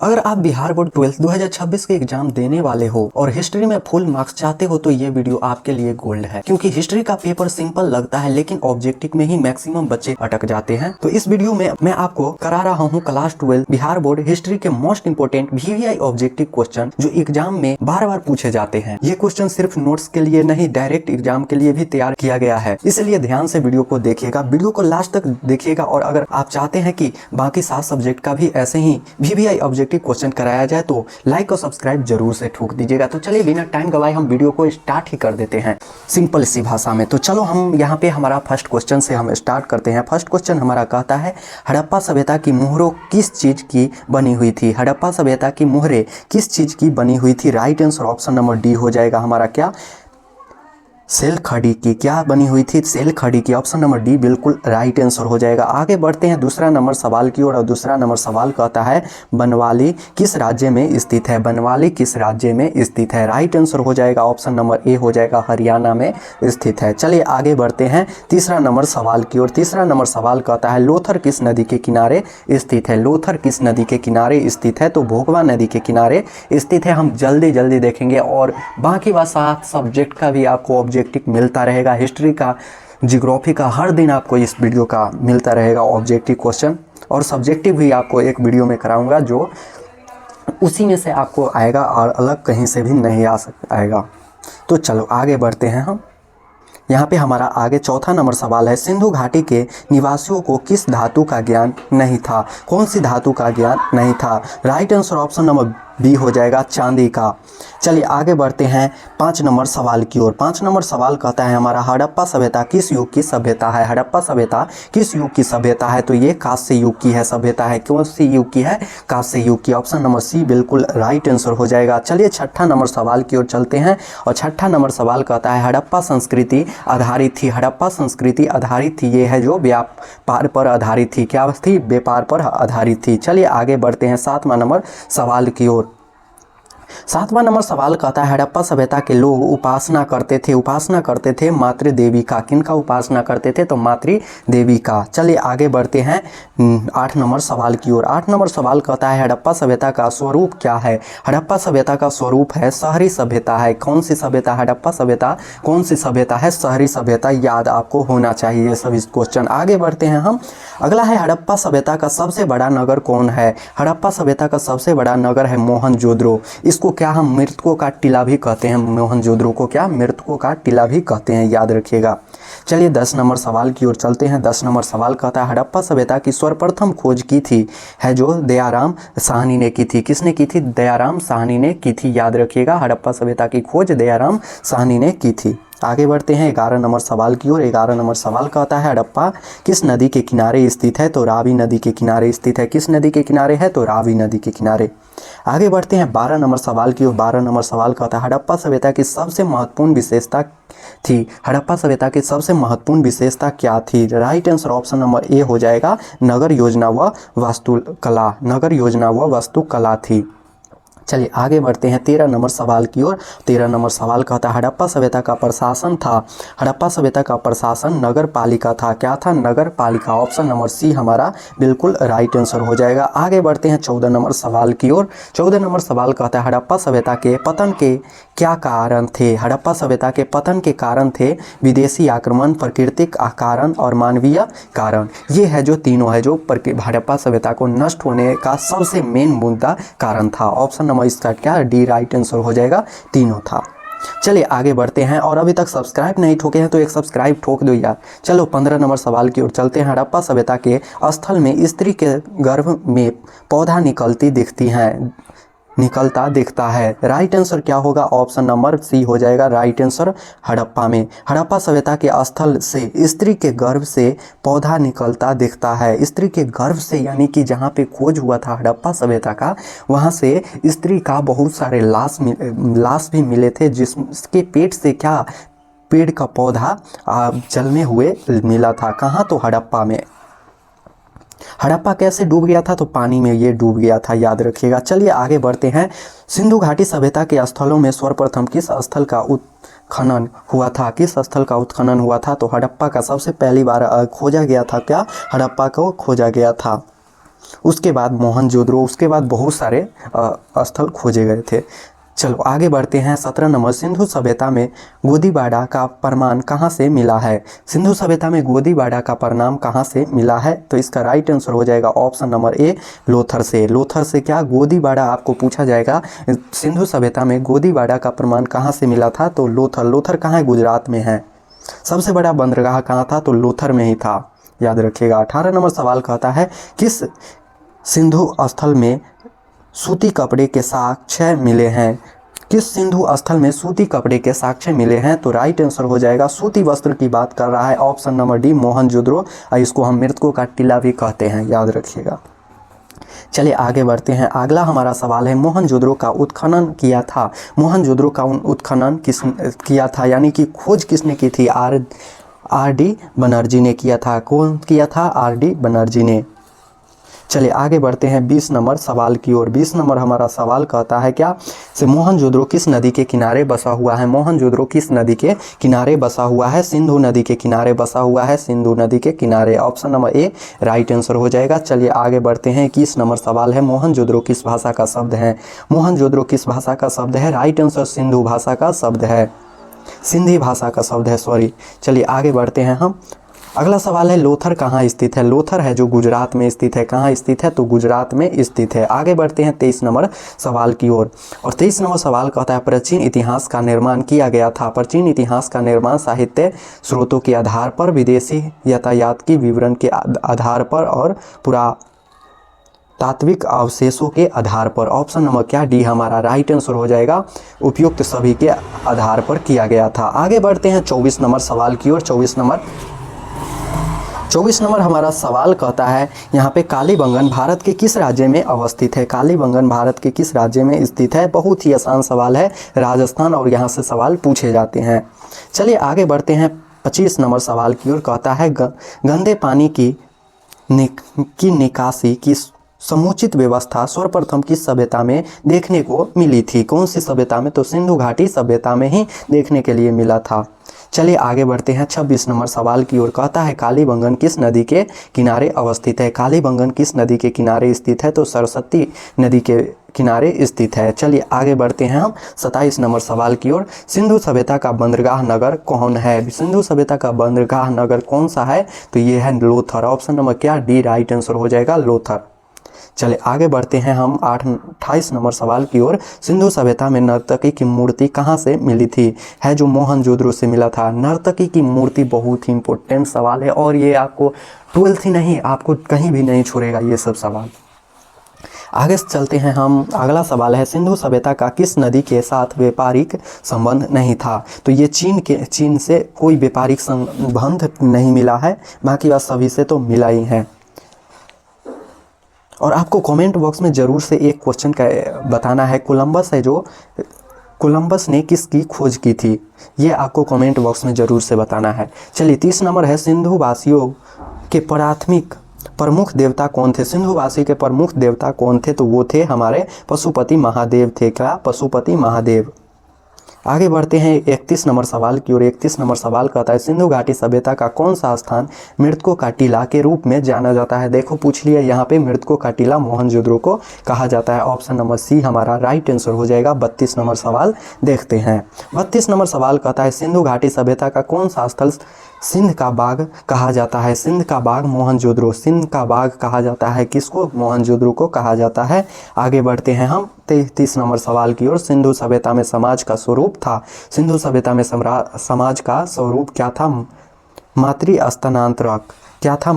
अगर आप बिहार बोर्ड 12 2026 के एग्जाम देने वाले हो और हिस्ट्री में फुल मार्क्स चाहते हो तो ये वीडियो आपके लिए गोल्ड है, क्योंकि हिस्ट्री का पेपर सिंपल लगता है लेकिन ऑब्जेक्टिव में ही मैक्सिमम बच्चे अटक जाते हैं। तो इस वीडियो में मैं आपको करा रहा हूँ क्लास 12 बिहार बोर्ड हिस्ट्री के most important VVI objective question जो एग्जाम में बार बार पूछे जाते हैं। ये क्वेश्चन सिर्फ नोट्स के लिए नहीं, डायरेक्ट एग्जाम के लिए भी तैयार किया गया है, इसलिए ध्यान से वीडियो को देखिएगा, वीडियो को लास्ट तक देखिएगा। और अगर आप चाहते हैं कि बाकी 7 सब्जेक्ट का भी ऐसे ही VVI ऑब्जेक्टिव क्वेश्चन कराया जाए तो लाइक और सब्सक्राइब जरूर से ठोक दीजिएगा। तो चलिए बिना टाइम गवाए हम वीडियो को स्टार्ट ही कर देते हैं सिंपल सी भाषा में। तो चलो हम यहाँ पे हमारा फर्स्ट क्वेश्चन से हम स्टार्ट करते हैं। फर्स्ट क्वेश्चन हमारा कहता है हड़प्पा सभ्यता की मोहरों किस चीज की बनी हुई थी? हड़प्पा सभ्यता की मोहरें किस चीज की बनी हुई थी? Right answer option number D हो जाएगा हमारा क्या? सेल खड़ी की। क्या बनी हुई थी? सेल खड़ी की। ऑप्शन नंबर डी बिल्कुल राइट आंसर हो जाएगा। आगे बढ़ते हैं दूसरा नंबर सवाल की ओर और दूसरा नंबर सवाल कहता है बनवाली किस राज्य में स्थित है? बनवाली किस राज्य में स्थित है? राइट आंसर हो जाएगा ऑप्शन नंबर ए हो जाएगा, हरियाणा में स्थित है। चलिए आगे बढ़ते हैं तीसरा नंबर सवाल की ओर। तीसरा नंबर सवाल कहता है लोथर किस नदी के किनारे स्थित है? लोथर किस नदी के किनारे स्थित है? तो भोगवा नदी के किनारे स्थित है। हम जल्दी देखेंगे और बाकी 7 सब्जेक्ट का भी आपको ऑब्जेक्टिव मिलता रहेगा। हिस्ट्री का, जियोग्राफी का हर दिन आपको इस वीडियो का मिलता रहेगा ऑब्जेक्टिव क्वेश्चन, और सब्जेक्टिव भी आपको एक वीडियो में कराऊंगा जो उसी में से आपको आएगा और अलग कहीं से भी नहीं आएगा। तो चलो आगे बढ़ते हैं हम। यहाँ पे हमारा आगे चौथा नंबर सवाल है सिंधु घाटी के निवासियों को किस धातु का ज्ञान नहीं था? कौन सी धातु का ज्ञान नहीं था? Right answer option number B हो जाएगा, चांदी का। चलिए आगे बढ़ते हैं 5 नंबर सवाल की ओर। 5 नंबर सवाल कहता है हमारा हड़प्पा सभ्यता किस युग की सभ्यता है? हड़प्पा सभ्यता किस युग की सभ्यता है? तो ये कांस्य युग की है सभ्यता है। कौन सी युग की है? कांस्य युग की। ऑप्शन नंबर सी बिल्कुल राइट आंसर हो जाएगा। चलिए छठा नंबर सवाल की ओर चलते हैं और छठा नंबर सवाल कहता है हड़प्पा संस्कृति आधारित थी। हड़प्पा संस्कृति आधारित थी, ये है जो व्यापार पर आधारित थी। क्या थी? व्यापार पर आधारित थी। चलिए आगे बढ़ते हैं 7वां नंबर सवाल की ओर। 7वां नंबर सवाल कहता है हड़प्पा सभ्यता के लोग उपासना करते थे मातृ देवी का। किनका उपासना करते थे? तो मातृ देवी का। चलिए आगे बढ़ते हैं 8 नंबर सवाल की ओर। 8 नंबर सवाल कहता है हड़प्पा सभ्यता का स्वरूप क्या है? हड़प्पा सभ्यता का स्वरूप है शहरी सभ्यता है। कौन सी सभ्यता? हड़प्पा सभ्यता कौन सी सभ्यता है? शहरी सभ्यता। याद आपको होना चाहिए ये सभी क्वेश्चन। आगे बढ़ते हैं हम। अगला है हड़प्पा सभ्यता का सबसे बड़ा नगर कौन है? हड़प्पा सभ्यता का सबसे बड़ा नगर है मोहनजोदड़ो। इसको क्या हम मृतकों का टीला भी कहते हैं? मोहनजोदड़ो को क्या मृतकों का टीला भी कहते हैं, याद रखिएगा। चलिए 10 नंबर सवाल की ओर चलते हैं। 10 नंबर सवाल कहता है हड़प्पा सभ्यता की सर्वप्रथम खोज की थी है जो दयाराम साहनी ने की थी। किसने की थी? दयाराम साहनी ने की थी, याद रखिएगा। हड़प्पा सभ्यता की खोज दयाराम साहनी ने की थी। आगे बढ़ते हैं 11 नंबर सवाल की ओर। 11 नंबर सवाल कहता है हड़प्पा किस नदी के किनारे स्थित है? तो रावी नदी के किनारे स्थित है। किस नदी के किनारे है? तो रावी नदी के किनारे। आगे बढ़ते हैं 12 नंबर सवाल की ओर। 12 नंबर सवाल कहता है हड़प्पा सभ्यता की सबसे महत्वपूर्ण विशेषता थी। हड़प्पा सभ्यता की सबसे महत्वपूर्ण विशेषता क्या थी? Right answer option number A हो जाएगा, नगर योजना व वास्तुकला। नगर योजना व वास्तुकला थी। चलिए आगे बढ़ते हैं 13 नंबर सवाल की ओर। 13 नंबर सवाल कहता है हड़प्पा सभ्यता का प्रशासन था। हड़प्पा सभ्यता का प्रशासन नगर पालिका था। क्या था? नगर पालिका। ऑप्शन नंबर सी हमारा बिल्कुल राइट आंसर हो जाएगा। आगे बढ़ते हैं 14 नंबर सवाल की ओर। 14 नंबर सवाल कहता है हड़प्पा सभ्यता के पतन के क्या कारण थे? हड़प्पा सभ्यता के पतन के कारण थे विदेशी आक्रमण, प्राकृतिक कारण और मानवीय कारण। ये है जो तीनों है जो हड़प्पा सभ्यता को नष्ट होने का सबसे मेन मुद्दा कारण था। ऑप्शन नंबर इसका क्या? डी राइट आंसर हो जाएगा, तीनों था। चलिए आगे बढ़ते हैं और अभी तक सब्सक्राइब नहीं ठोके हैं तो एक सब्सक्राइब ठोक दो यार। चलो 15 नंबर सवाल की ओर चलते हैं। हड़प्पा सभ्यता के स्थल में स्त्री के गर्भ में पौधा निकलता दिखता है। राइट आंसर क्या होगा? ऑप्शन नंबर सी हो जाएगा, राइट आंसर। हड़प्पा में हड़प्पा सभ्यता के स्थल से स्त्री के गर्भ से पौधा निकलता दिखता है। स्त्री के गर्भ से यानी कि जहाँ पे खोज हुआ था हड़प्पा सभ्यता का, वहाँ से स्त्री का बहुत सारे लाश भी मिले थे जिसके पेट से क्या पेड़ का पौधा जन्मे हुए मिला था। कहाँ? तो हड़प्पा में। हड़प्पा कैसे डूब गया था? तो पानी में ये डूब गया था, याद रखिएगा। चलिए आगे बढ़ते हैं। सिंधु घाटी सभ्यता के स्थलों में सर्वप्रथम किस स्थल का उत्खनन हुआ था? किस स्थल का उत्खनन हुआ था? तो हड़प्पा का सबसे पहली बार खोजा गया था। क्या? हड़प्पा को खोजा गया था। उसके बाद मोहनजोदड़ो, उसके बाद बहुत सारे स्थल खोजे गए थे। चलो आगे बढ़ते हैं। 17 नंबर, सिंधु सभ्यता में गोदीबाड़ा का प्रमाण कहाँ से मिला है? सिंधु सभ्यता में गोदीबाड़ा का प्रमाण कहाँ से मिला है? तो इसका राइट आंसर हो जाएगा ऑप्शन नंबर ए, लोथर से। लोथर से क्या गोदीबाड़ा आपको पूछा जाएगा, सिंधु सभ्यता में गोदीबाड़ा का प्रमाण कहाँ से मिला था? तो लोथर। लोथर कहाँ है? गुजरात में है। सबसे बड़ा बंदरगाह कहाँ था? तो लोथर में ही था, याद रखिएगा। 18 नंबर सवाल कहता है किस सिंधु स्थल में सूती कपड़े के साक्ष्य मिले हैं? किस सिंधु स्थल में सूती कपड़े के साक्ष्य मिले हैं? तो राइट आंसर हो जाएगा, सूती वस्त्र की बात कर रहा है ऑप्शन नंबर डी, मोहनजोदड़ो। और इसको हम मृतकों का टीला भी कहते हैं, याद रखिएगा। चलिए आगे बढ़ते हैं। अगला हमारा सवाल है, मोहनजोदड़ो का उत्खनन किया था। मोहनजोदड़ो का उत्खनन किस किया था, यानी कि खोज किसने की थी? आर डी बनर्जी ने किया था। कौन किया था? आर डी बनर्जी ने। चलिए आगे बढ़ते हैं 20 नंबर सवाल की ओर। 20 नंबर हमारा सवाल कहता है क्या से मोहनजोदड़ो किस नदी के किनारे बसा हुआ है? मोहनजोदड़ो किस नदी के किनारे बसा हुआ है? सिंधु नदी के किनारे बसा हुआ है, सिंधु नदी के किनारे। Option number A right answer हो जाएगा। चलिए आगे बढ़ते हैं। 21 नंबर सवाल है, मोहनजोदड़ो किस भाषा का शब्द है? मोहनजोदड़ो किस भाषा का शब्द है? राइट आंसर सिंधु भाषा का शब्द है, सिंधी भाषा का शब्द है, सॉरी। चलिए आगे बढ़ते हैं हम। अगला सवाल है, लोथर कहाँ स्थित है? लोथर है जो गुजरात में स्थित है। कहाँ स्थित है? तो गुजरात में स्थित है। आगे बढ़ते हैं 23 नंबर सवाल की ओर। और 23 नंबर सवाल कहता है, प्राचीन इतिहास का निर्माण किया गया था। प्राचीन इतिहास का निर्माण साहित्य स्रोतों के आधार पर, विदेशी यातायात की विवरण के आधार पर और पुरातात्विक अवशेषों के आधार पर। ऑप्शन नंबर क्या? डी हमारा राइट आंसर हो जाएगा, उपयुक्त सभी के आधार पर किया गया था। आगे बढ़ते हैं 24 नंबर सवाल की ओर। 24 नंबर हमारा सवाल कहता है, यहाँ पे कालीबंगन भारत के किस राज्य में अवस्थित है? कालीबंगन भारत के किस राज्य में स्थित है? बहुत ही आसान सवाल है, राजस्थान, और यहाँ से सवाल पूछे जाते हैं। चलिए आगे बढ़ते हैं 25 नंबर सवाल की ओर। कहता है, गंदे पानी की निकासी की समुचित व्यवस्था सर्वप्रथम किस सभ्यता में देखने को मिली थी? कौन सी सभ्यता में? तो सिंधु घाटी सभ्यता में ही देखने के लिए मिला था। चलिए आगे बढ़ते हैं 26 नंबर सवाल की ओर। कहता है, कालीबंगन किस नदी के किनारे अवस्थित है? कालीबंगन किस नदी के किनारे स्थित है? तो सरस्वती नदी के किनारे स्थित है। चलिए आगे बढ़ते हैं हम 27 नंबर सवाल की ओर। सिंधु सभ्यता का बंदरगाह नगर कौन है? सिंधु सभ्यता का बंदरगाह नगर कौन सा है? तो ये है लोथर। ऑप्शन नंबर क्या? डी राइट आंसर हो जाएगा, लोथर। चलिए आगे बढ़ते हैं हम 28 नंबर सवाल की ओर। सिंधु सभ्यता में नर्तकी की मूर्ति कहाँ से मिली थी? है जो मोहनजोदड़ो से मिला था। नर्तकी की मूर्ति बहुत ही इंपॉर्टेंट सवाल है, और ये आपको 12th ही नहीं, आपको कहीं भी नहीं छोड़ेगा ये सब सवाल। आगे चलते हैं हम। अगला सवाल है, सिंधु सभ्यता का किस नदी के साथ व्यापारिक संबंध नहीं था? तो ये चीन से कोई व्यापारिक संबंध नहीं मिला है, बाकी बात सभी से तो मिला ही है। और आपको कमेंट बॉक्स में ज़रूर से एक क्वेश्चन का बताना है, कोलंबस है जो कोलंबस ने किसकी खोज की थी? ये आपको कमेंट बॉक्स में ज़रूर से बताना है। चलिए 30 नंबर है, सिंधु वासियों के प्राथमिक प्रमुख देवता कौन थे? सिंधु वासी के प्रमुख देवता कौन थे? तो वो थे हमारे पशुपति महादेव थे। क्या? पशुपति महादेव। आगे बढ़ते हैं 31 नंबर सवाल की ओर। 31 नंबर सवाल कहता है, सिंधु घाटी सभ्यता का कौन सा स्थान मृतकों का टीला के रूप में जाना जाता है? देखो पूछ लिया, यहाँ पे मृतकों का टीला मोहनजोदड़ो को कहा जाता है। ऑप्शन नंबर सी हमारा राइट आंसर हो जाएगा। 32 नंबर सवाल देखते हैं। 32 नंबर सवाल कहता है, सिंधु घाटी सभ्यता का कौन सा स्थल सिंध का बाग कहा जाता है? सिंध का बाग मोहनजोदड़ो। सिंध का बाग कहा जाता है किसको? मोहनजोदड़ो को कहा जाता है। आगे बढ़ते हैं हम 33 नंबर सवाल की ओर। सिंधु सभ्यता में समाज का स्वरूप था। सिंधु सभ्यता में समाज का स्वरूप क्या था? मातृ-स्तनांतरक। क्या था?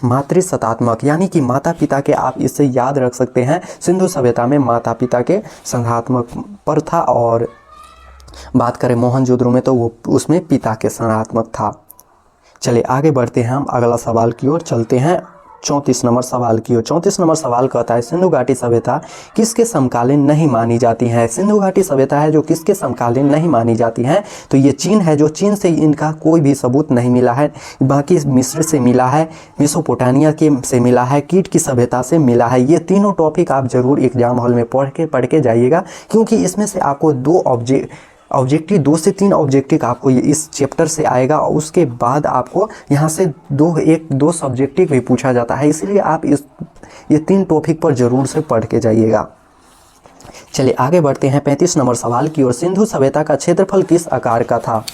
मातृसत्तात्मक, यानी कि माता पिता के, आप इससे याद रख सकते हैं, सिंधु सभ्यता में माता पिता के संघात्मक पर था, और बात करें मोहनजोदड़ो में तो वो उसमें पिता के संघात्मक था। चलिए आगे बढ़ते हैं हम अगला सवाल की ओर चलते हैं 34 नंबर सवाल की ओर। 34 नंबर सवाल कहता है, सिंधु घाटी सभ्यता किसके समकालीन नहीं मानी जाती है? सिंधु घाटी सभ्यता है जो किसके समकालीन नहीं मानी जाती है? तो ये चीन है, जो चीन से इनका कोई भी सबूत नहीं मिला है। बाकी मिस्र से मिला है, मेसोपोटामिया के से मिला है, कीट की सभ्यता से मिला है। ये तीनों टॉपिक आप जरूर एग्जाम हॉल में पढ़ के जाइएगा, क्योंकि इसमें से आपको दो ऑब्जेक्टिव 2 से 3 ऑब्जेक्टिव आपको इस चैप्टर से आएगा और उसके बाद आपको यहाँ से दो सब्जेक्टिव भी पूछा जाता है, इसलिए आप ये 3 टॉपिक पर ज़रूर से पढ़ के जाइएगा। चलिए आगे बढ़ते हैं 35 नंबर सवाल की ओर। सिंधु सभ्यता का क्षेत्रफल किस आकार का था?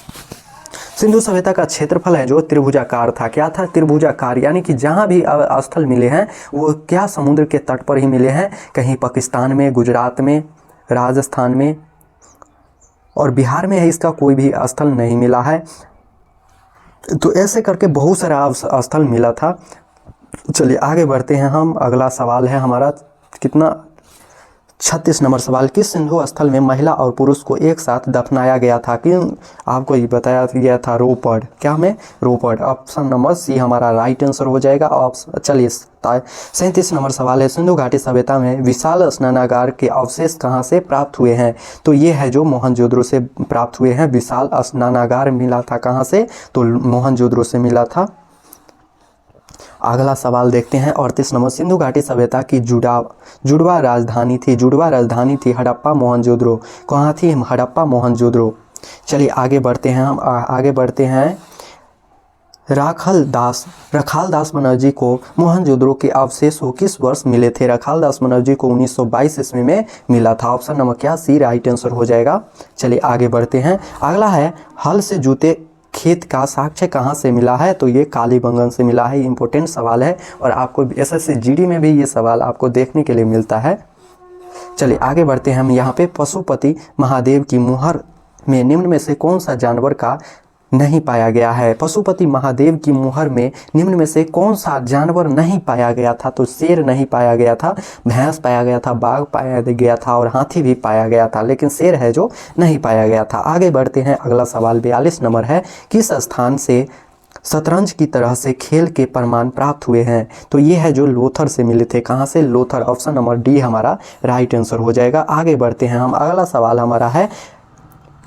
सिंधु सभ्यता का क्षेत्रफल है जो त्रिभुजाकार था। क्या था? त्रिभुजाकार, यानी कि जहाँ भी स्थल मिले हैं वो क्या समुद्र के तट पर ही मिले हैं, कहीं पाकिस्तान में, गुजरात में, राजस्थान में और बिहार में है इसका कोई भी स्थल नहीं मिला है। तो ऐसे करके बहुत सारा स्थल मिला था। चलिए आगे बढ़ते हैं हम। अगला सवाल है हमारा कितना 36 नंबर सवाल। किस सिंधु स्थल में महिला और पुरुष को एक साथ दफनाया गया था? कि आपको ये बताया गया था रोपड़। क्या में? रोपड़। ऑप्शन नंबर सी हमारा राइट आंसर हो जाएगा। चलिए 37 नंबर सवाल है। सिंधु घाटी सभ्यता में विशाल स्नानागार के अवशेष कहाँ से प्राप्त हुए हैं? तो ये है जो मोहनजोदड़ो से प्राप्त हुए हैं। विशाल स्नानागार मिला था कहाँ से? तो मोहनजोदड़ो से मिला था। अगला सवाल देखते हैं 38 नंबर। सिंधु घाटी सभ्यता की जुड़वा राजधानी थी हड़प्पा मोहनजोदड़ो। कहाँ थी? हड़प्पा मोहनजोदड़ो। चलिए आगे बढ़ते हैं हम। आगे बढ़ते हैं। रखाल दास बनर्जी को मोहनजोदड़ो के अवशेषों किस वर्ष मिले थे? रखाल दास बनर्जी को 1922 ईस्वी में मिला था। ऑप्शन नंबर क्या? सी राइट आंसर हो जाएगा। चलिए आगे बढ़ते हैं। अगला है हल से जुते खेत का साक्ष्य कहाँ से मिला है? तो ये कालीबंगन से मिला है। इंपॉर्टेंट सवाल है और आपको एसएससी जीडी में भी ये सवाल आपको देखने के लिए मिलता है। चलिए आगे बढ़ते हैं हम। यहाँ पे पशुपति महादेव की मुहर में निम्न में से कौन सा जानवर का नहीं पाया गया है? पशुपति महादेव की मुहर में निम्न में से कौन सा जानवर नहीं पाया गया था? तो शेर नहीं पाया गया था, भैंस पाया गया था, बाघ पाया गया था और हाथी भी पाया गया था, लेकिन शेर है जो नहीं पाया गया था। आगे बढ़ते हैं। अगला सवाल 42 नंबर है। किस स्थान से शतरंज की तरह से खेल के प्रमाण प्राप्त हुए हैं? तो ये है जो लोथर से मिले थे। कहाँ से? लोथर। ऑप्शन नंबर डी हमारा राइट आंसर हो जाएगा। आगे बढ़ते हैं हम। अगला सवाल हमारा है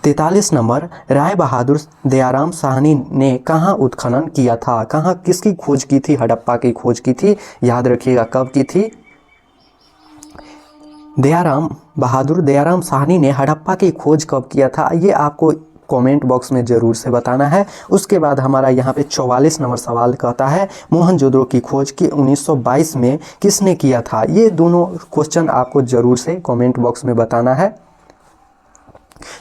43 नंबर। राय बहादुर दयाराम साहनी ने कहाँ उत्खनन किया था? कहाँ किसकी खोज की थी? हड़प्पा की खोज की थी। याद रखिएगा कब की थी? बहादुर दयाराम साहनी ने हड़प्पा की खोज कब किया था? ये आपको कमेंट बॉक्स में ज़रूर से बताना है। उसके बाद हमारा यहाँ पे 44 नंबर सवाल कहता है मोहनजोदड़ो की खोज की 1922 में किसने किया था? ये दोनों क्वेश्चन आपको ज़रूर से कमेंट बॉक्स में बताना है।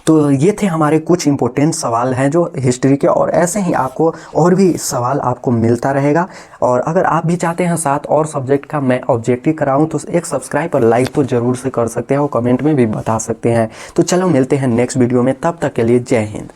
तो ये थे हमारे कुछ इंपॉर्टेंट सवाल हैं जो हिस्ट्री के, और ऐसे ही आपको और भी सवाल आपको मिलता रहेगा। और अगर आप भी चाहते हैं 7 और सब्जेक्ट का मैं ऑब्जेक्टिव कराऊं तो एक सब्सक्राइब और लाइक तो ज़रूर से कर सकते हैं और कमेंट में भी बता सकते हैं। तो चलो मिलते हैं नेक्स्ट वीडियो में, तब तक के लिए जय हिंद।